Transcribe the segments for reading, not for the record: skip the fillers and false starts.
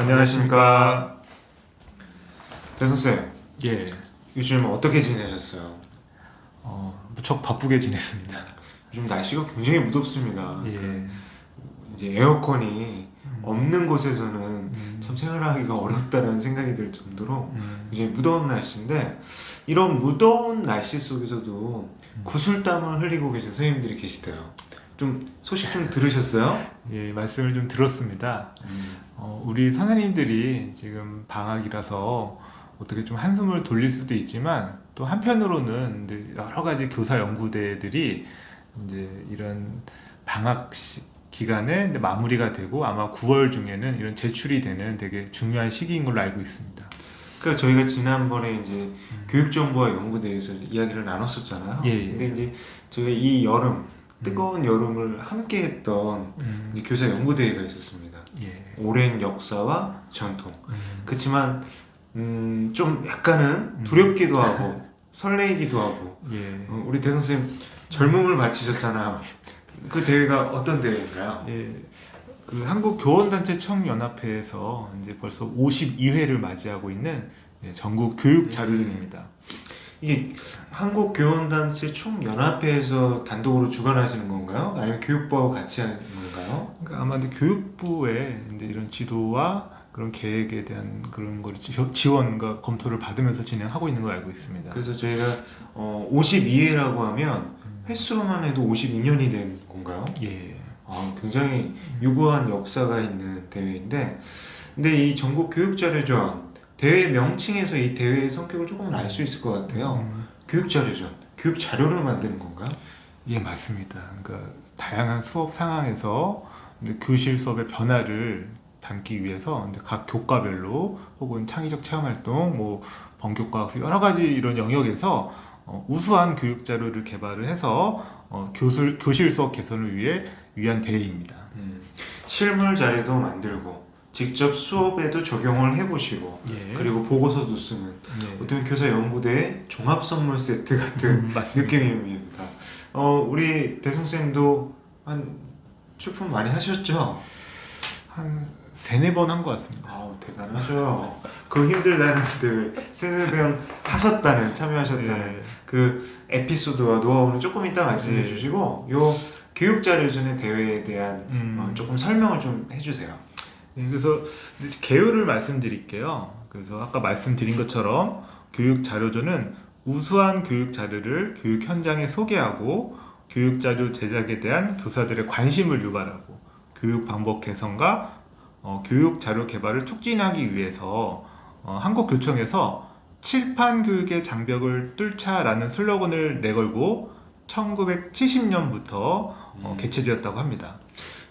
안녕하십니까. 네, 선생님. 예, 요즘 어떻게 지내셨어요? 무척 바쁘게 지냈습니다. 요즘 날씨가 굉장히 무덥습니다. 예, 이제 에어컨이 없는 곳에서는 참 생활하기가 어렵다는 생각이 들 정도로 굉장히 무더운 날씨인데, 이런 무더운 날씨 속에서도 구슬땀을 흘리고 계신 선생님들이 계시대요. 좀 소식 좀 들으셨어요? 예, 말씀을 좀 들었습니다. 우리 선생님들이 지금 방학이라서 어떻게 좀 한숨을 돌릴 수도 있지만 또 한편으로는 이제 여러 가지 교사 연구대들이 이제 이런 방학 기간에 이제 마무리가 되고 아마 9월 중에는 이런 제출이 되는 되게 중요한 시기인 걸로 알고 있습니다. 그러니까 저희가 지난번에 이제 교육정보와 연구대에서 이야기를 나눴었잖아요. 예, 예. 근데 이제 저희가 이 여름 뜨거운 여름을 함께했던 이 교사 연구대회가 있었습니다. 예. 오랜 역사와 전통. 그렇지만 좀 약간은 두렵기도 하고 설레이기도 하고. 예. 우리 대선생님 젊음을 바치셨잖아요. 그 대회가 어떤 대회인가요? 예, 그 한국교원단체 총연합회에서 이제 벌써 52회를 맞이하고 있는 전국 교육자료전입니다. 이게 한국교원단체 총연합회에서 단독으로 주관하시는 건가요? 아니면 교육부하고 같이 하는 건가요? 그러니까 아마 근데 교육부에 이제 이런 지도와 그런 계획에 대한 그런 걸 지원과 검토를 받으면서 진행하고 있는 걸 알고 있습니다. 그래서 저희가 52회라고 하면 횟수로만 해도 52년이 된 건가요? 예. 굉장히 유구한 역사가 있는 대회인데, 근데 이 전국 교육자료전 대회 명칭에서 이 대회의 성격을 조금은 알 수 있을 것 같아요. 교육자료전, 교육자료를 만드는 건가요? 예, 맞습니다. 그러니까 다양한 수업 상황에서 이제 교실 수업의 변화를 담기 위해서 이제 각 교과별로 혹은 창의적 체험활동, 뭐 번교과학습 여러 가지 이런 영역에서 우수한 교육 자료를 개발을 해서 교실 수업 개선을 위한 대회입니다. 실물 자료도 만들고 직접 수업에도 적용을 해보시고 예. 그리고 보고서도 쓰는 예. 어떤 교사 연구대의 종합 선물 세트 같은 맞습니다. 느낌입니다. 우리 대성쌤도 한 출품 많이 하셨죠? 한 3-4번 한 것 같습니다. 대단하죠. 그 힘들다는 대회 3-4번 참여하셨다는 예. 그 에피소드와 노하우는 조금 이따 말씀해 예. 주시고, 요 교육자료전의 대회에 대한 조금 설명을 좀 해주세요. 네, 그래서 개요를 말씀드릴게요. 그래서 아까 말씀드린 것처럼 교육 자료전은 우수한 교육 자료를 교육 현장에 소개하고 교육 자료 제작에 대한 교사들의 관심을 유발하고 교육 방법 개선과 교육 자료 개발을 促진하기 위해서 한국교총에서 칠판 교육의 장벽을 뚫자라는 슬로건을 내걸고 1970년부터 개최되었다고 합니다.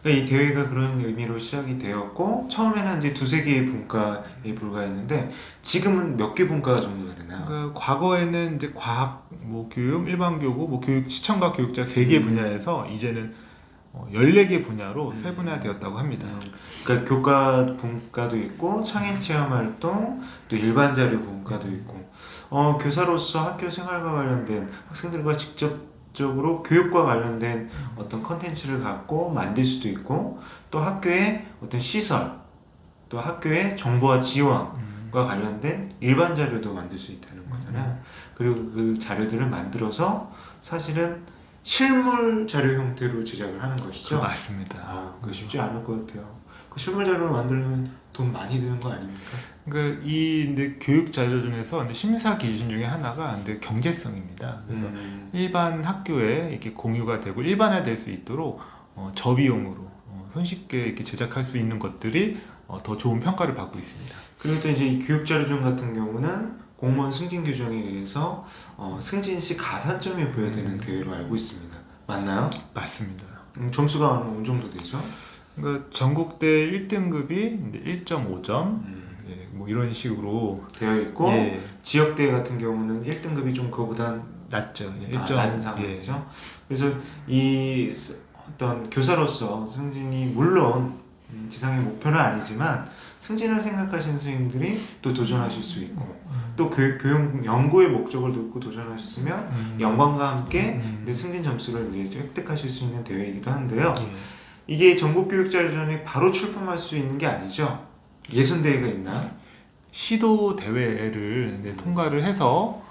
그러니까 이 대회가 그런 의미로 시작이 되었고, 처음에는 이제 2-3개의 분과에 불과했는데 지금은 몇 개 분과 정도가 되나요? 그러니까 과거에는 이제 과학, 뭐 교육, 일반 교구, 뭐 교육 시청과 교육자 3개 분야에서 이제는 14개 분야로 세분화되었다고 합니다. 그러니까 교과 분과도 있고 창의 체험 활동, 또 일반 자료 분과도 있고, 교사로서 학교 생활과 관련된 학생들과 직접적으로 교육과 관련된 어떤 컨텐츠를 갖고 만들 수도 있고, 또 학교의 어떤 시설, 또 학교의 정보와 지원과 관련된 일반 자료도 만들 수 있다는 거잖아요. 그리고 그 자료들을 만들어서 사실은 실물 자료 형태로 제작을 하는 것이죠. 맞습니다. 그거 쉽지 않을 것 같아요. 그 실물 자료를 만들려면 돈 많이 드는 거 아닙니까? 그러니까 이 이제 교육 자료전에서 이제 심사 기준 중에 하나가 이제 경제성입니다. 그래서 일반 학교에 이렇게 공유가 되고 일반화될 수 있도록 저비용으로 손쉽게 이렇게 제작할 수 있는 것들이 더 좋은 평가를 받고 있습니다. 그리고 또 이제 이 교육 자료전 같은 경우는 공무원 승진 규정에 의해서 승진 시 가산점이 부여되는 대회로 알고 있습니다. 맞나요? 맞습니다. 점수가 어느 정도 되죠? 그러니까 전국대 1등급이 1.5점 예, 뭐 이런 식으로 되어 있고, 예. 지역대 같은 경우는 1등급이 좀 그거보단 낮죠. 예, 낮은 상황이죠. 그래서 이 어떤 교사로서 승진이 물론 지상의 목표는 아니지만 승진을 생각하시는 선생님들이 또 도전하실 수 있고, 또 교육 연구의 목적을 두고 도전하셨으면 영광과 함께 승진 점수를 이제 획득하실 수 있는 대회이기도 한데요. 예. 이게 전국교육자료전이 바로 출품할 수 있는 게 아니죠. 예선 대회가 있나? 시도 대회를 이제 통과를 해서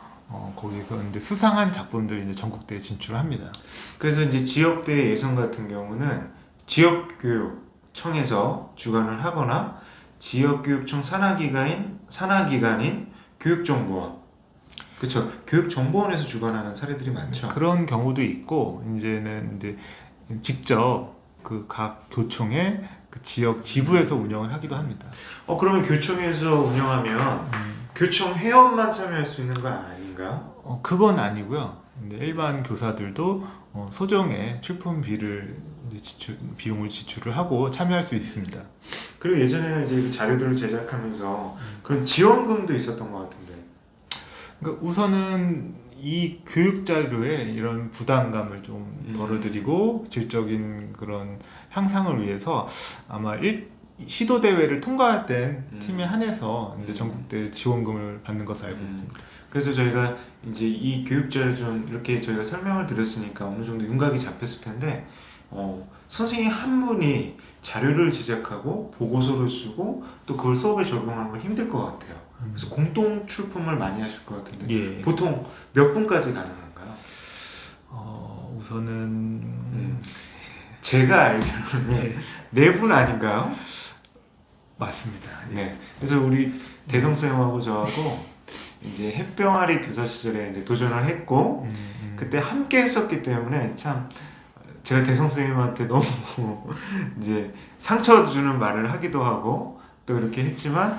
거기서 이제 수상한 작품들이 이제 전국대에 진출합니다. 그래서 이제 지역대회 예선 같은 경우는 지역교육청에서 주관을 하거나 지역교육청 산하기관인 교육정보원, 그렇죠. 교육정보원에서 주관하는 사례들이 많죠. 그런 경우도 있고 이제는 이제 직접 그 각 교총의 그 지역 지부에서 운영을 하기도 합니다. 그러면 교총에서 운영하면 교총 회원만 참여할 수 있는 거 아닌가? 그건 아니고요. 근데 일반 교사들도 소정의 출품비를 이제 비용을 지출을 하고 참여할 수 있습니다. 그리고 예전에는 이제 그 자료들을 제작하면서 그런 지원금도 있었던 것 같은데. 그러니까 우선은 이 교육 자료에 이런 부담감을 좀 덜어드리고 질적인 그런 향상을 위해서 아마 시도 대회를 통과된 팀에 한해서 이제 전국대 지원금을 받는 것으로 알고 있습니다. 그래서 저희가 이제 이 교육 자료 좀 이렇게 저희가 설명을 드렸으니까 어느 정도 윤곽이 잡혔을 텐데, 선생님 한 분이 자료를 제작하고 보고서를 쓰고 또 그걸 수업에 적용하는 건 힘들 것 같아요. 그래서 공동 출품을 많이 하실 것 같은데 예. 보통 몇 분까지 가능한가요? 우선은 제가 알기로는 네 분 아닌가요? 맞습니다. 예. 네. 그래서 우리 대성 쌤하고 저하고 이제 햇병아리 교사 시절에 이제 도전을 했고 그때 함께 했었기 때문에 참 제가 대성 쌤한테 너무 이제 상처 주는 말을 하기도 하고 또 이렇게 했지만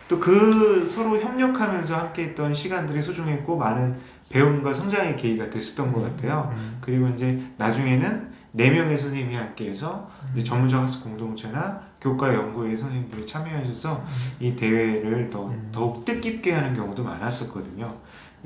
또 그 서로 협력하면서 함께 했던 시간들이 소중했고 많은 배움과 성장의 계기가 됐었던 것 같아요. 그리고 이제 나중에는 4명의 선생님이 함께해서 이제 전문적 학습 공동체나 교과 연구회 선생님들이 참여하셔서 이 대회를 더욱 뜻깊게 하는 경우도 많았었거든요.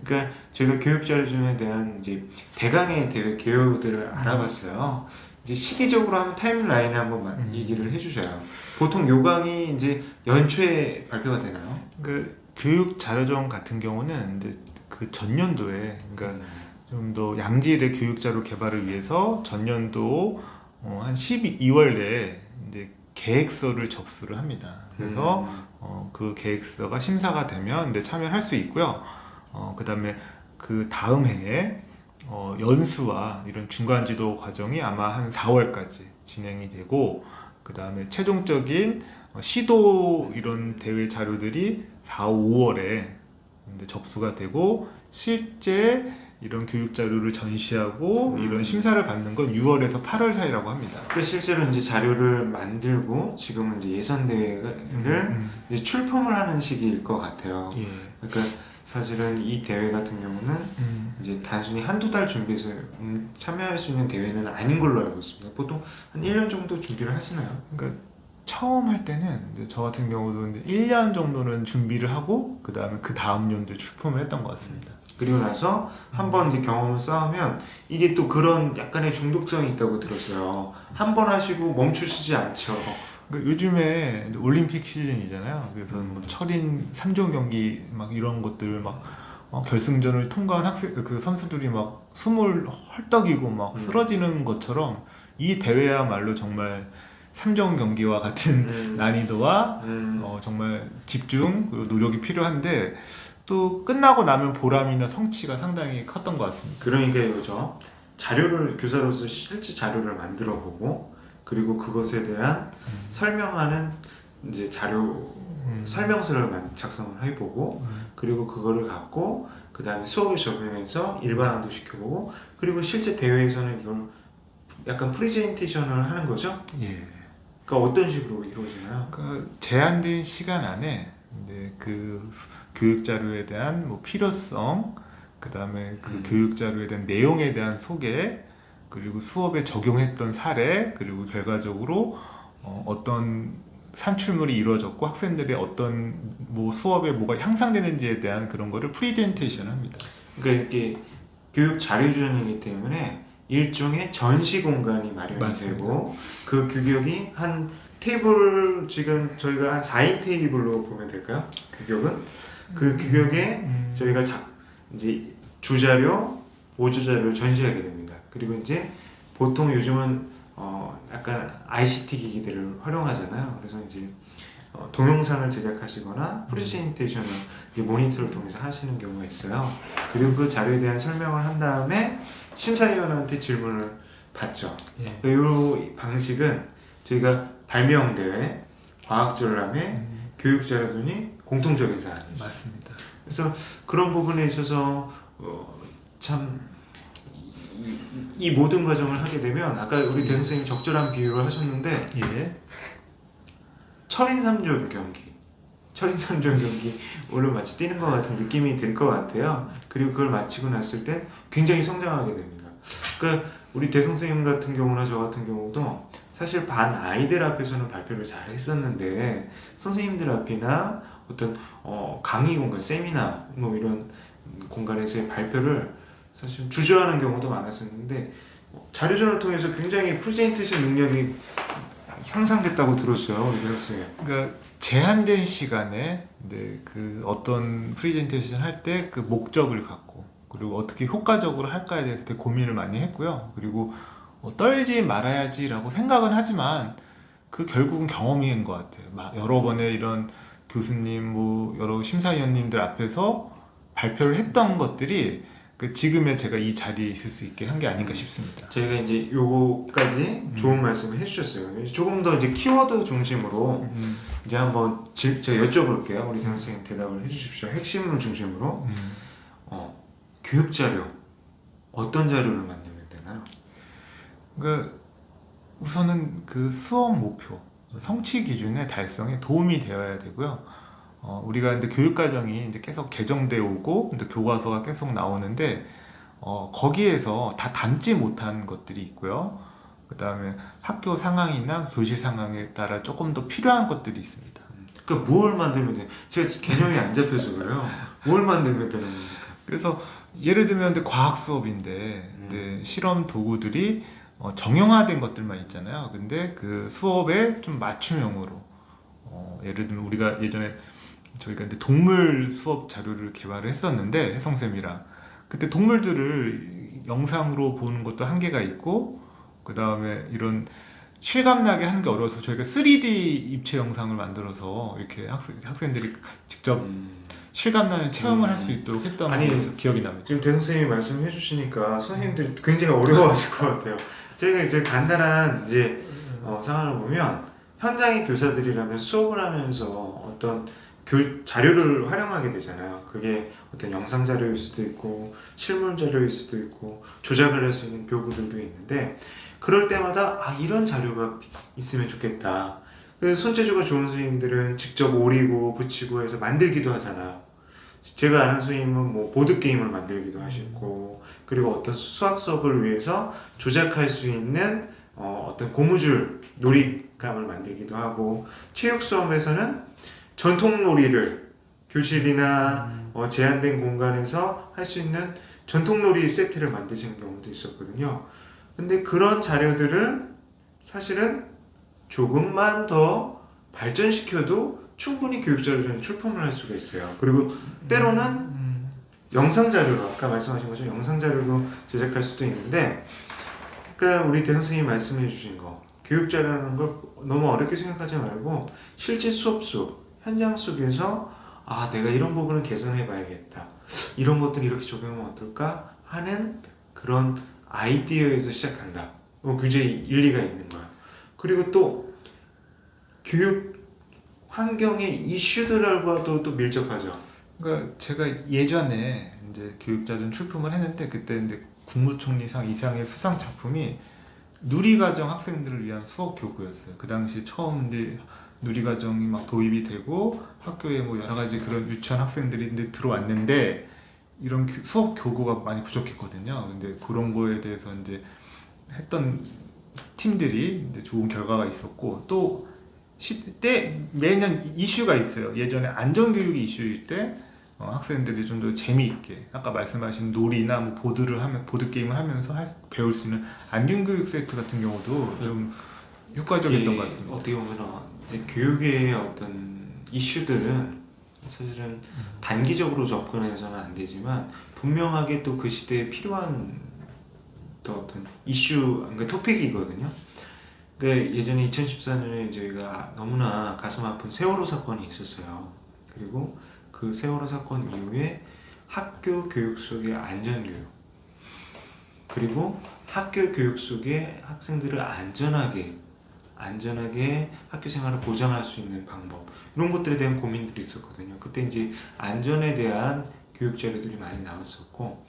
그러니까 제가 교육자료전에 대한 이제 대강의 대회 개요들을 알아봤어요. 이제 시기적으로 하면 타임라인을 한번 얘기를 해주셔요. 보통 요강이 이제 연초에 발표가 되나요? 그 교육 자료전 같은 경우는 이제 그 전년도에 그러니까 좀 더 양질의 교육 자료 개발을 위해서 전년도 한 12월 내에 이제 계획서를 접수를 합니다. 그래서 그 계획서가 심사가 되면 이제 참여할 수 있고요. 그다음에 그 다음 해에 연수와 이런 중간 지도 과정이 아마 한 4월까지 진행이 되고 그다음에 최종적인 시도 이런 대회 자료들이 4, 5월에 접수가 되고 실제 이런 교육 자료를 전시하고 이런 심사를 받는 건 6월에서 8월 사이라고 합니다. 그 실제로 이제 자료를 만들고 지금은 이제 예선 대회를 이제 출품을 하는 시기일 것 같아요. 예. 그러니까 사실은 이 대회 같은 경우는 이제 단순히 한두 달 준비해서 참여할 수 있는 대회는 아닌 걸로 알고 있습니다. 보통 한 1년 정도 준비를 하시나요? 그러니까 처음 할 때는 이제 저 같은 경우도 이제 1년 정도는 준비를 하고 그 다음 연도에 출품을 했던 것 같습니다. 그리고 나서 한번 이제 경험을 쌓으면 이게 또 그런 약간의 중독성이 있다고 들었어요. 한 번 하시고 멈추시지 않죠. 그러니까 요즘에 이제 올림픽 시즌이잖아요. 그래서 뭐 철인 3종 경기 막 이런 것들 막 결승전을 통과한 그 선수들이 막 숨을 헐떡이고 막 쓰러지는 것처럼 이 대회야말로 정말 3종 경기와 같은 난이도와 정말 집중 그리고 노력이 필요한데 또 끝나고 나면 보람이나 성취가 상당히 컸던 것 같습니다. 그러니까 이거죠. 자료를 교사로서 실제 자료를 만들어 보고 그리고 그것에 대한 설명하는 이제 자료 설명서를 작성을 해보고 그리고 그거를 갖고 그 다음에 수업에 적용해서 일반화도 시켜보고 그리고 실제 대회에서는 이걸 약간 프레젠테이션을 하는 거죠. 예. 그러니까 어떤 식으로 이루어지나요? 그 제한된 시간 안에 이제 그 교육 자료에 대한 뭐 필요성, 그 다음에 그 교육 자료에 대한 내용에 대한 소개, 그리고 수업에 적용했던 사례, 그리고 결과적으로 어떤 산출물이 이루어졌고 학생들의 어떤 뭐 수업에 뭐가 향상되는지에 대한 그런 거를 프레젠테이션 합니다. 그러니까 이게 교육 자료전이기 때문에 일종의 전시 공간이 마련이 맞습니다. 되고 그 규격이 한 테이블 지금 저희가 한 4인 테이블로 보면 될까요? 규격은 그 규격에 저희가 이제 주자료, 보조자료를 전시하게 됩니다. 그리고 이제 보통 요즘은 약간 ICT 기기들을 활용하잖아요. 그래서 이제 동영상을 제작하시거나 프레젠테이션을 모니터를 통해서 하시는 경우가 있어요. 그리고 그 자료에 대한 설명을 한 다음에 심사위원한테 질문을 받죠. 예. 이 방식은 저희가 발명대회, 과학전람회, 교육자료등이 공통적인 사항이죠. 맞습니다. 그래서 그런 부분에 있어서 참 이 모든 과정을 하게 되면 아까 우리 대 선생님 적절한 비유를 하셨는데 예. 철인삼종 경기 오늘 마치 뛰는 것 같은 느낌이 들 것 같아요. 그리고 그걸 마치고 났을 때 굉장히 성장하게 됩니다. 그러니까 우리 대 선생님 같은 경우나 저 같은 경우도 사실 반 아이들 앞에서는 발표를 잘 했었는데 선생님들 앞이나 어떤 강의 공간, 세미나 뭐 이런 공간에서의 발표를 사실 주저하는 경우도 많았었는데 자료전을 통해서 굉장히 프레젠테이션 능력이 향상됐다고 들었어요, 우리 선생님. 그러니까 제한된 시간에 그 어떤 프레젠테이션 할 때 그 목적을 갖고 그리고 어떻게 효과적으로 할까에 대해서 되게 고민을 많이 했고요. 그리고 떨지 말아야지라고 생각은 하지만 그 결국은 경험인 것 같아요. 여러 번의 이런 교수님, 뭐 여러 심사위원님들 앞에서 발표를 했던 것들이 그 지금의 제가 이 자리에 있을 수 있게 한 게 아닌가 싶습니다. 저희가 이제 요거까지 좋은 말씀을 해주셨어요. 조금 더 이제 키워드 중심으로 이제 한번 제가 여쭤볼게요. 우리 선생님 대답을 해주십시오. 핵심을 중심으로 교육 자료 어떤 자료를 만들면 되나요? 그 우선은 그 수업 목표, 성취 기준의 달성에 도움이 되어야 되고요. 우리가 근데 교육 과정이 이제 계속 개정되어 오고, 근데 교과서가 계속 나오는데, 거기에서 다 담지 못한 것들이 있고요. 그 다음에 학교 상황이나 교실 상황에 따라 조금 더 필요한 것들이 있습니다. 그러니까 무엇을 만들면 돼? 제가 개념이 안 잡혀서 그래요. 뭘 만들면 되는 겁니까? 그래서 예를 들면 근데 과학 수업인데, 근데 실험 도구들이 정형화된 것들만 있잖아요. 근데 그 수업에 좀 맞춤형으로, 예를 들면 우리가 예전에 저희가 근데 동물 수업 자료를 개발을 했었는데 혜성쌤이랑 그때 동물들을 영상으로 보는 것도 한계가 있고 그 다음에 이런 실감나게 하는 게 어려워서 저희가 3D 입체 영상을 만들어서 이렇게 학생들이 직접 실감나는 체험을 할 수 있도록 했던 아니, 게 기억이 납니다. 지금 대 선생님이 말씀해 주시니까 선생님들이 굉장히 어려워하실 것 같아요. 제가 이제 간단한 이제 상황을 보면 현장의 교사들이라면 수업을 하면서 어떤 자료를 활용하게 되잖아요. 그게 어떤 영상 자료일 수도 있고 실물 자료일 수도 있고 조작을 할 수 있는 교구들도 있는데 그럴 때마다 이런 자료가 있으면 좋겠다. 그래서 손재주가 좋은 선생님들은 직접 오리고 붙이고 해서 만들기도 하잖아요. 제가 아는 선생님은 뭐 보드게임을 만들기도 하시고 그리고 어떤 수학 수업을 위해서 조작할 수 있는 어떤 고무줄 놀이감을 만들기도 하고 체육 수업에서는 전통 놀이를 교실이나 제한된 공간에서 할 수 있는 전통 놀이 세트를 만드시는 경우도 있었거든요. 근데 그런 자료들을 사실은 조금만 더 발전시켜도 충분히 교육자료에 출품을 할 수가 있어요. 그리고 때로는 영상 자료로 아까 말씀하신 것처럼 영상 자료로 제작할 수도 있는데 그러니까 우리 대 선생님이 말씀해 주신 거 교육 자료라는 걸 너무 어렵게 생각하지 말고 실제 수업 속 현장 속에서 내가 이런 부분을 개선해 봐야겠다. 이런 것들을 이렇게 적용하면 어떨까 하는 그런 아이디어에서 시작한다. 굉장히 일리가 있는 거야. 그리고 또 교육 환경의 이슈들과도 또 밀접하죠. 그러니까 제가 예전에 이제 교육자료 출품을 했는데 그때 이제 국무총리상 이상의 수상 작품이 누리과정 학생들을 위한 수업 교구였어요. 그 당시 처음 이제 누리과정이 막 도입이 되고 학교에 뭐 여러 가지 그런 유치원 학생들이 이제 들어왔는데 이런 수업 교구가 많이 부족했거든요. 근데 그런 거에 대해서 이제 했던 팀들이 이제 좋은 결과가 있었고 또 매년 이슈가 있어요. 예전에 안전교육이 이슈일 때 학생들이 좀 더 재미있게 아까 말씀하신 놀이나 뭐 보드 게임을 하면서 배울 수 있는 안전교육 세트 같은 경우도 좀 효과적이었던 것 같습니다. 어떻게 보면 이제 교육의 어떤 이슈들은 사실은 단기적으로 접근해서는 안 되지만 분명하게 또 그 시대에 필요한 또 어떤 이슈, 그러니까 토픽이거든요. 그 예전에 2014년에 저희가 너무나 가슴 아픈 세월호 사건이 있었어요. 그리고 그 세월호 사건 이후에 학교 교육 속의 안전교육, 그리고 학교 교육 속에 학생들을 안전하게 학교 생활을 보장할 수 있는 방법, 이런 것들에 대한 고민들이 있었거든요. 그때 이제 안전에 대한 교육 자료들이 많이 나왔었고,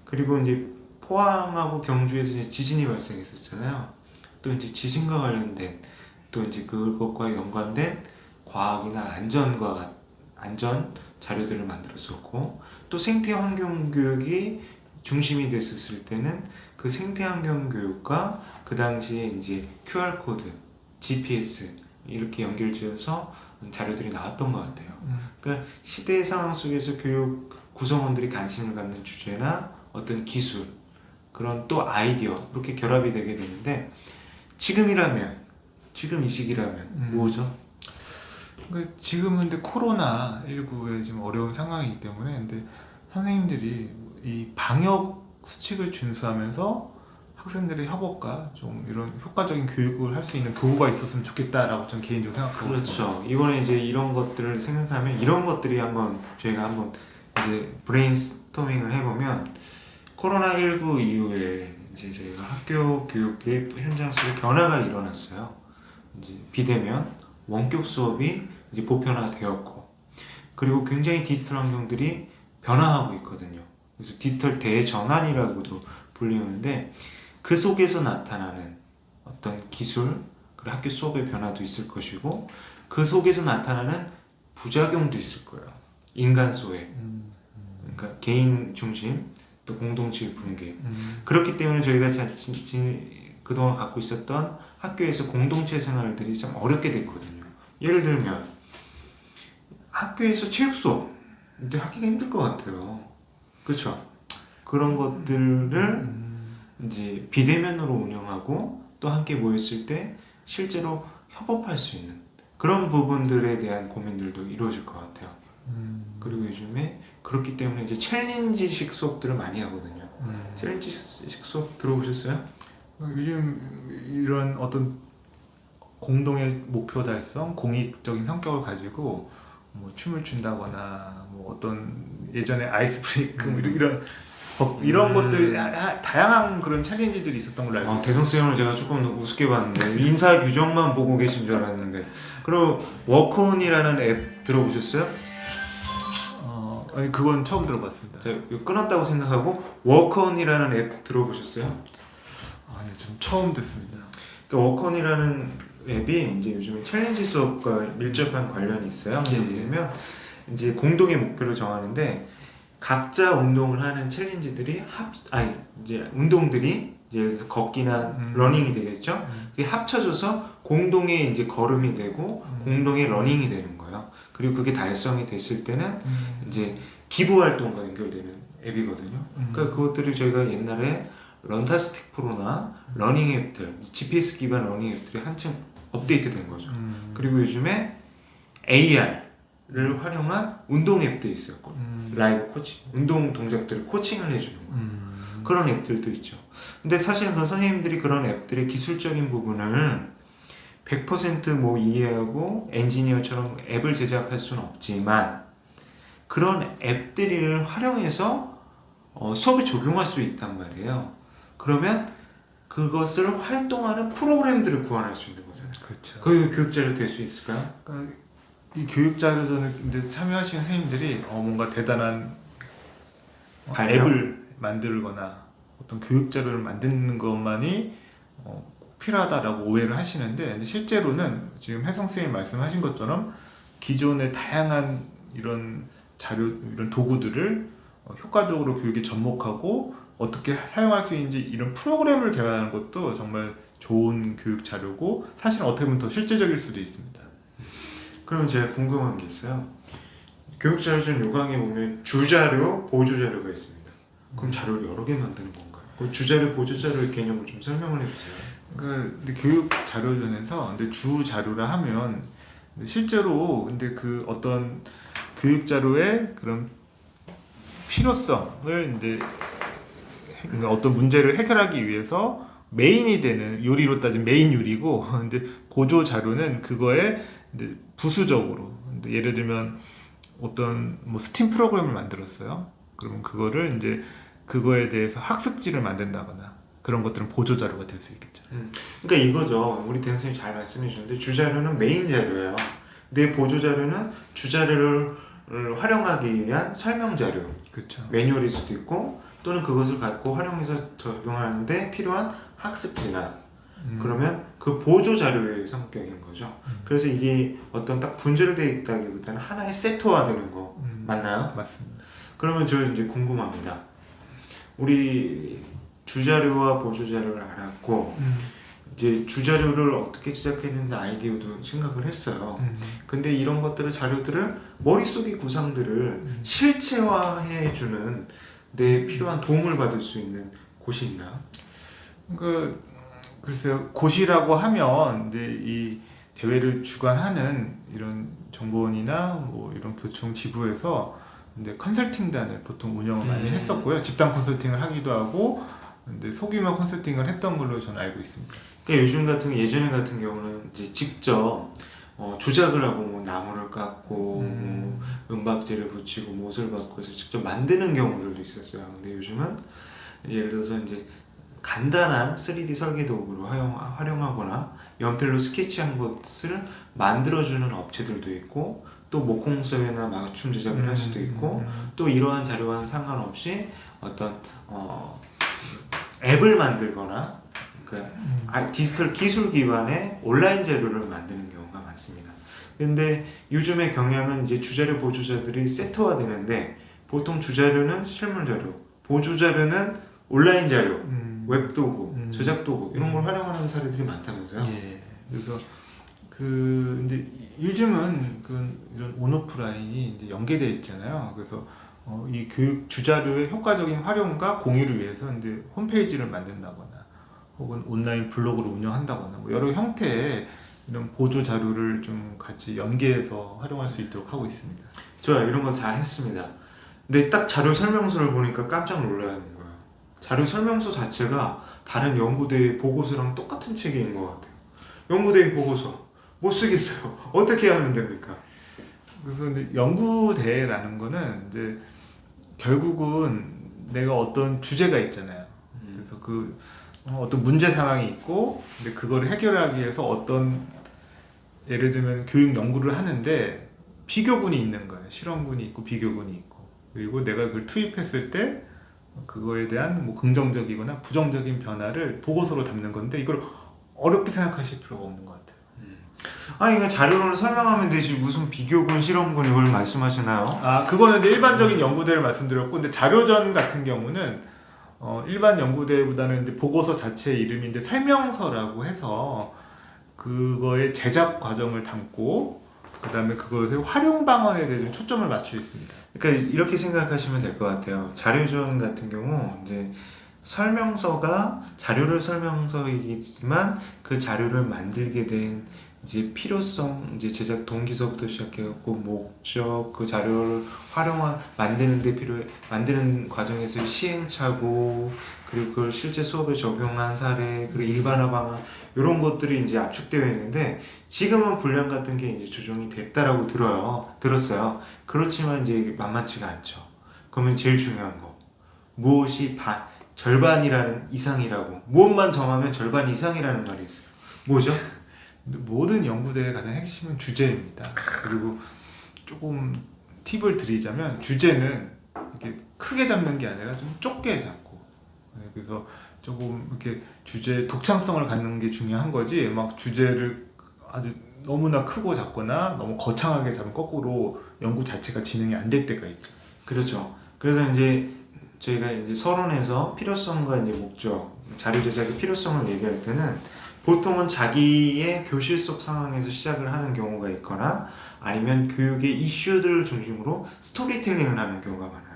그리고 이제 포항하고 경주에서 이제 지진이 발생했었잖아요. 또 이제 지진과 관련된, 또 이제 그것과 연관된 과학이나 안전 자료들을 만들었었고, 또 생태 환경 교육이 중심이 됐었을 때는 그 생태 환경 교육과 그 당시에 이제 QR 코드, GPS 이렇게 연결지어서 자료들이 나왔던 것 같아요. 그러니까 시대의 상황 속에서 교육 구성원들이 관심을 갖는 주제나 어떤 기술, 그런 또 아이디어, 이렇게 결합이 되게 되는데, 지금 이 시기라면 뭐죠? 지금은 근데 코로나19에 지금 어려운 상황이기 때문에 근데 선생님들이 이 방역 수칙을 준수하면서 학생들의 협업과 좀 이런 효과적인 교육을 할 수 있는 교구가 있었으면 좋겠다라고 저는 개인적으로 생각하고 있습니다. 그렇죠. 이번에 이제 이런 것들을 생각하면, 이런 것들이 저희가 한번 이제 브레인스토밍을 해보면, 코로나19 이후에 이제 저희가 학교 교육의 현장 속에 변화가 일어났어요. 이제 비대면, 원격 수업이 이제 보편화되었고, 그리고 굉장히 디지털 환경들이 변화하고 있거든요. 그래서 디지털 대전환이라고도 불리는데, 그 속에서 나타나는 어떤 기술, 그리고 학교 수업의 변화도 있을 것이고, 그 속에서 나타나는 부작용도 있을 거예요. 인간 소외, 그러니까 개인 중심, 또 공동체의 붕괴. 그렇기 때문에 저희가 그동안 갖고 있었던 학교에서 공동체 생활들이 참 어렵게 됐거든요. 예를 들면 학교에서 체육 수업, 근데 하기가 힘들 것 같아요. 그렇죠? 그런 것들을 이제 비대면으로 운영하고, 또 함께 모였을 때 실제로 협업할 수 있는 그런 부분들에 대한 고민들도 이루어질 것 같아요. 그리고 요즘에 그렇기 때문에 이제 챌린지식 수업들을 많이 하거든요. 챌린지식 수업 들어보셨어요? 요즘 이런 어떤 공동의 목표 달성, 공익적인 성격을 가지고 뭐 춤을 춘다거나 뭐 어떤 예전에 아이스 브레이크 뭐 이런 것들 다양한 그런 챌린지들이 있었던 걸로 알고 있어요. 대성스 형을 제가 조금 우습게 봤는데 인사 규정만 보고 계신 줄 알았는데. 그리고 워크온이라는 앱 들어보셨어요? 아니 그건 처음 들어봤습니다. 제가 이거 끊었다고 생각하고, 워크온이라는 앱 들어보셨어요? 아니 좀 처음 듣습니다. 그러니까 워크온이라는 앱이 이제 요즘 챌린지 수업과 밀접한 관련이 있어요. 왜냐면 이제 공동의 목표를 정하는데, 각자 운동을 하는 챌린지들이 이제 운동들이 이제 예를 들어서 걷기나 러닝이 되겠죠. 그게 합쳐져서 공동의 이제 걸음이 되고 공동의 러닝이 되는 거예요. 그리고 그게 달성이 됐을 때는 이제 기부 활동과 연결되는 앱이거든요. 그러니까 그것들을 저희가 옛날에 런타스틱 프로나 러닝 앱들, GPS 기반 러닝 앱들이 한층 업데이트된 거죠. 그리고 요즘에 AR을 활용한 운동 앱도 있어요. 라이브 코칭, 운동 동작들을 코칭을 해주는 거. 그런 앱들도 있죠. 근데 사실은 그 선생님들이 그런 앱들의 기술적인 부분을 100% 이해하고 엔지니어처럼 앱을 제작할 수는 없지만, 그런 앱들을 활용해서 수업에 적용할 수 있단 말이에요. 그러면 그것을 활동하는 프로그램들을 구현할 수 있는 거잖아요. 그렇죠. 그 교육자료 될 수 있을까요? 그러니까 이 교육 자료전에 이제 참여하시는 선생님들이 뭔가 대단한 앱을 만들거나 어떤 교육 자료를 만드는 것만이 꼭 필요하다라고 오해를 하시는데, 근데 실제로는 지금 혜성 선생님 말씀하신 것처럼 기존의 다양한 이런 자료, 이런 도구들을 효과적으로 교육에 접목하고 어떻게 사용할 수 있는지 이런 프로그램을 개발하는 것도 정말 좋은 교육 자료고, 사실은 어떻게 보면 더 실제적일 수도 있습니다. 그럼 제가 궁금한 게 있어요. 교육자료전 요강에 보면 주자료, 보조자료가 있습니다. 그럼 자료를 여러 개 만드는 건가요? 그 주자료, 보조자료의 개념을 좀 설명을 해주세요. 근데 교육 자료전에서 근데 주 자료라 하면 실제로 근데 그 어떤 교육 자료의 그런 필요성을 이제 그러니까 어떤 문제를 해결하기 위해서 메인이 되는 요리로 따지면 메인 요리고 근데 보조 자료는 그거에 이제 부수적으로 근데 예를 들면 어떤 뭐 스팀 프로그램을 만들었어요. 그러면 그거를 이제 그거에 대해서 학습지를 만든다거나 그런 것들은 보조 자료가 될 수 있겠죠. 그러니까 이거죠. 우리 대 선생님 잘 말씀해 주셨는데 주자료는 메인 자료예요. 내 보조 자료는 주자료를 활용하기 위한 설명 자료, 그렇죠. 매뉴얼일 수도 있고 또는 그것을 갖고 활용해서 적용하는데 필요한 학습지나 그러면 그 보조 자료의 성격인 거죠. 그래서 이게 어떤 딱 분절되어 있다기보다는 하나의 세트화되는 거 맞나요? 맞습니다. 그러면 저 이제 궁금합니다. 우리 주자료와 보조 자료를 알았고 이제 주자료를 어떻게 제작했는지 아이디어도 생각을 했어요. 근데 이런 것들을 자료들을 머릿속의 구상들을 실체화해주는 데 필요한 도움을 받을 수 있는 곳이 있나요? 글쎄요. 고시라고 하면 이제 이 대회를 주관하는 이런 정보원이나 뭐 이런 교총 지부에서 이제 컨설팅단을 보통 운영을 많이 했었고요. 집단 컨설팅을 하기도 하고 근데 소규모 컨설팅을 했던 걸로 저는 알고 있습니다. 그러니까 요즘 같은 예전에 같은 경우는 이제 직접 조작을 하고 뭐 나무를 깎고 뭐 은박지를 붙이고 못을 받고 해서 직접 만드는 경우들도 있었어요. 근데 요즘은 예를 들어서 이제 간단한 3D 설계 도구로 활용하거나 연필로 스케치한 것을 만들어주는 업체들도 있고 또 목공서회나 맞춤 제작을 할 수도 있고 또 이러한 자료와는 상관없이 어떤 앱을 만들거나 디지털 기술 기반의 온라인 자료를 만드는 경우가 많습니다. 근데 요즘의 경향은 이제 주자료 보조자들이 세트화되는데 보통 주자료는 실물 자료, 보조 자료는 온라인 자료, 웹 도구, 제작 도구 이런 걸 활용하는 사례들이 많다면서요? 예. 그래서 이제 요즘은 이런 온오프라인이 이제 연계되어 있잖아요. 그래서 이 교육 주자료의 효과적인 활용과 공유를 위해서 이제 홈페이지를 만든다거나 혹은 온라인 블로그를 운영한다거나 뭐 여러 형태의 이런 보조 자료를 좀 같이 연계해서 활용할 수 있도록 하고 있습니다. 좋아요. 이런 거 잘 했습니다. 근데 딱 자료 설명서를 보니까 깜짝 놀라는 거예요. 자료 설명서 자체가 다른 연구대의 보고서랑 똑같은 체계인 것 같아요. 연구대의 보고서 못 쓰겠어요. 어떻게 하면 됩니까? 그래서 근데 연구대회라는 거는 이제 결국은 내가 어떤 주제가 있잖아요. 그래서 어떤 문제 상황이 있고 근데 그거를 해결하기 위해서 어떤 예를 들면 교육 연구를 하는데 비교군이 있는 거예요. 실험군이 있고 비교군이 있고 그리고 내가 그걸 투입했을 때 그거에 대한 뭐 긍정적이거나 부정적인 변화를 보고서로 담는 건데 이걸 어렵게 생각하실 필요가 없는 것 같아요. 아니 이거 자료로 설명하면 되지 무슨 비교군, 실험군 이걸 말씀하시나요? 그거는 이제 일반적인 연구대를 말씀드렸고 근데 자료전 같은 경우는 일반 연구대보다는 이제 보고서 자체의 이름인데 설명서라고 해서 그거의 제작 과정을 담고 그다음에 그것의 활용 방안에 대해 좀 초점을 맞춰 있습니다. 그러니까 이렇게 생각하시면 될 것 같아요. 자료전 같은 경우 이제 설명서가 자료를 설명서이지만 그 자료를 만들게 된 이제 필요성, 이제 제작 동기서부터 시작해갖고 목적, 그 자료를 만드는 과정에서 시행착오, 그리고 그걸 실제 수업에 적용한 사례, 그리고 일반화 방안 이런 것들이 이제 압축되어 있는데 지금은 분량 같은 게 이제 조정이 됐다라고 들었어요. 그렇지만 이제 만만치가 않죠. 그러면 제일 중요한 거 무엇이 절반이라는 이상이라고 무엇만 정하면 절반 이상이라는 말이 있어요. 뭐죠? 모든 연구대의 가장 핵심은 주제입니다. 그리고 조금 팁을 드리자면 주제는 이렇게 크게 잡는 게 아니라 좀 좁게 잡고 그래서 조금 이렇게 주제 독창성을 갖는 게 중요한 거지 막 주제를 아주 너무나 크고 잡거나 너무 거창하게 잡으면 거꾸로 연구 자체가 진행이 안 될 때가 있죠. 그렇죠. 그래서 이제 저희가 이제 서론에서 필요성과 이제 목적, 자료 제작의 필요성을 얘기할 때는 보통은 자기의 교실 속 상황에서 시작을 하는 경우가 있거나 아니면 교육의 이슈들을 중심으로 스토리텔링을 하는 경우가 많아요.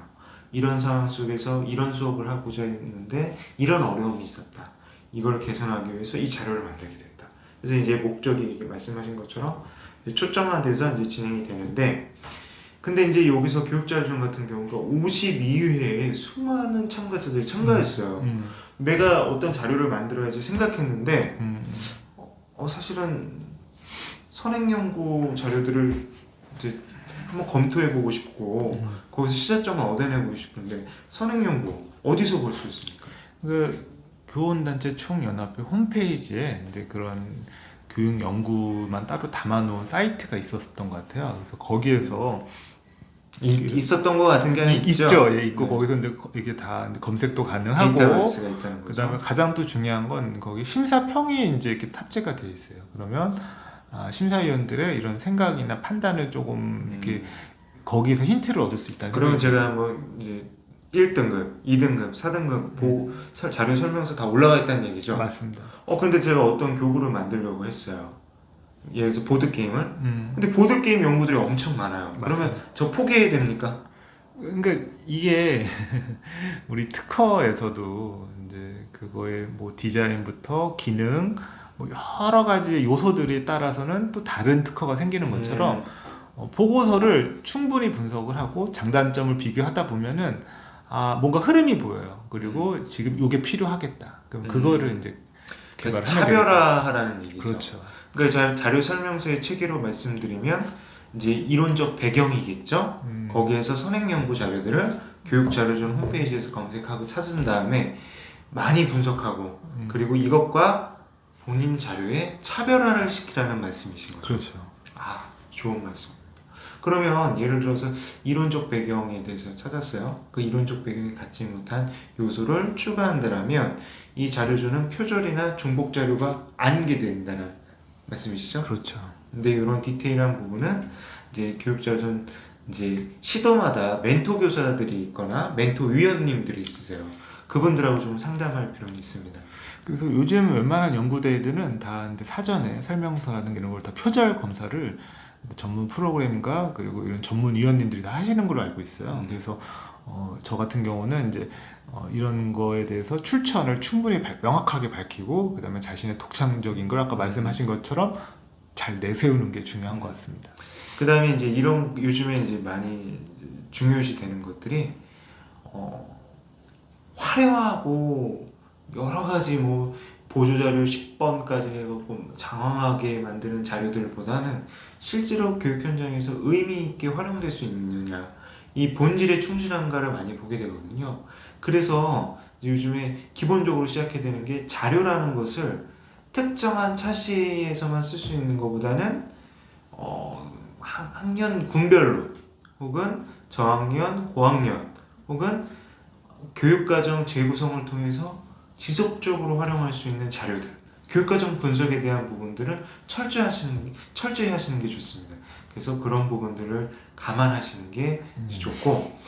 이런 상황 속에서 이런 수업을 하고자 했는데 이런 어려움이 있었다. 이걸 개선하기 위해서 이 자료를 만들게 됐다. 그래서 이제 목적이 말씀하신 것처럼 초점화돼서 이제 진행이 되는데 근데 이제 여기서 교육자료전 같은 경우가 52회에 수많은 참가자들이 참가했어요. 내가 어떤 자료를 만들어야지 생각했는데 음. 사실은 선행연구 자료들을 이제 한번 검토해보고 싶고 거기서 시사점을 얻어내고 싶은데 선행연구 어디서 볼 수 있습니까? 그 교원단체 총연합회 홈페이지에 이제 그런 교육 연구만 따로 담아놓은 사이트가 있었던 것 같아요. 그래서 거기에서 있었던 것 같은 게 있죠. 있죠. 예, 있고 네. 거기서 이제 이게 다 이제 검색도 가능하고 데이터베이스가 있다는 거죠. 그다음에 가장 또 중요한 건 거기 심사평이 이제 이렇게 탑재가 돼 있어요. 그러면 심사위원들의 이런 생각이나 판단을 조금 이렇게 거기서 힌트를 얻을 수 있다는 그러면 생각이 제가 한번 이제 1등급, 2등급, 4등급 자료 설명서 다 올라가 있다는 얘기죠. 맞습니다. 근데 제가 어떤 교구를 만들려고 했어요. 예를 들어서 보드게임을. 음. 근데 보드게임 연구들이 엄청 많아요. 그러면 맞습니다. 저 포기해야 됩니까? 그러니까 이게 우리 특허에서도 이제 그거의 뭐 디자인부터 기능 뭐 여러 가지 요소들에 따라서는 또 다른 특허가 생기는 것처럼 보고서를 충분히 분석을 하고 장단점을 비교하다 보면은 뭔가 흐름이 보여요. 그리고 지금 이게 필요하겠다. 그럼 그거를 이제 개발하면 차별화하라는 얘기죠. 그렇죠. 그러니까 자료 설명서의 체계로 말씀드리면 이제 이론적 배경이겠죠. 거기에서 선행 연구 자료들을 교육자료존 홈페이지에서 검색하고 찾은 다음에 많이 분석하고 그리고 이것과 본인 자료에 차별화를 시키라는 말씀이신 거죠. 그렇죠. 좋은 말씀. 그러면 예를 들어서 이론적 배경에 대해서 찾았어요. 그 이론적 배경이 갖지 못한 요소를 추가한다면 이 자료조는 표절이나 중복 자료가 아니게 된다는 말씀이시죠? 그렇죠. 근데 이런 디테일한 부분은 이제 교육자료존 이제 시도마다 멘토 교사들이 있거나 멘토 위원님들이 있으세요. 그분들하고 좀 상담할 필요는 있습니다. 그래서 요즘 웬만한 연구대회들은 다 이제 사전에 설명서라든가 이런 걸 다 표절 검사를 전문 프로그램과 그리고 이런 전문 위원님들이 다 하시는 걸로 알고 있어요. 그래서 저 같은 경우는 이제 이런 거에 대해서 출처를 충분히 명확하게 밝히고 그다음에 자신의 독창적인 걸 아까 말씀하신 것처럼 잘 내세우는 게 중요한 것 같습니다. 그다음에 이제 이런 요즘에 이제 많이 중요시 되는 것들이 화려하고 여러 가지 뭐 보조자료 10번까지 해갖고 장황하게 만드는 자료들보다는 실제로 교육 현장에서 의미 있게 활용될 수 있느냐 이 본질에 충실한가를 많이 보게 되거든요. 그래서 요즘에 기본적으로 시작해야 되는 게 자료라는 것을 특정한 차시에서만 쓸 수 있는 것보다는 학년 군별로 혹은 저학년, 고학년 혹은 교육과정 재구성을 통해서 지속적으로 활용할 수 있는 자료들 교육과정 분석에 대한 부분들을 철저히 하시는 게 좋습니다. 그래서 그런 부분들을 감안하시는 게 좋고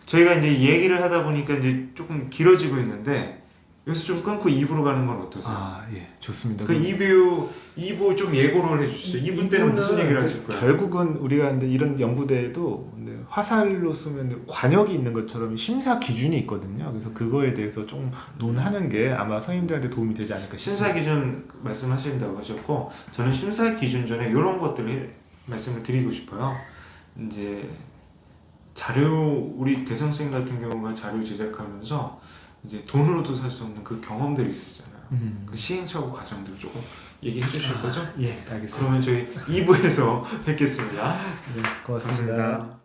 저희가 이제 얘기를 하다 보니까 이제 조금 길어지고 있는데 여기서 좀 끊고 2부로 가는 건 어떠세요? 예, 좋습니다. 그 2부 좀 예고를 해주시죠. 2부 때는 무슨 얘기를 하실 거예요? 결국은 우리가 이제 이런 연구대에도 화살로 쓰면 관역이 있는 것처럼 심사 기준이 있거든요. 그래서 그거에 대해서 좀 논하는 게 아마 선생님들한테 도움이 되지 않을까 싶습니다. 심사 기준 말씀하신다고 하셨고 저는 심사 기준 전에 이런 것들을 말씀을 드리고 싶어요. 이제 자료 우리 대성 선생님 같은 경우가 자료 제작하면서 이제 돈으로도 살 수 없는 그 경험들이 있었잖아요. 그 시행착오 과정들 조금 얘기해 주실 거죠? 예, 알겠습니다. 그러면 저희 2부에서 뵙겠습니다. 네, 고맙습니다. 감사합니다.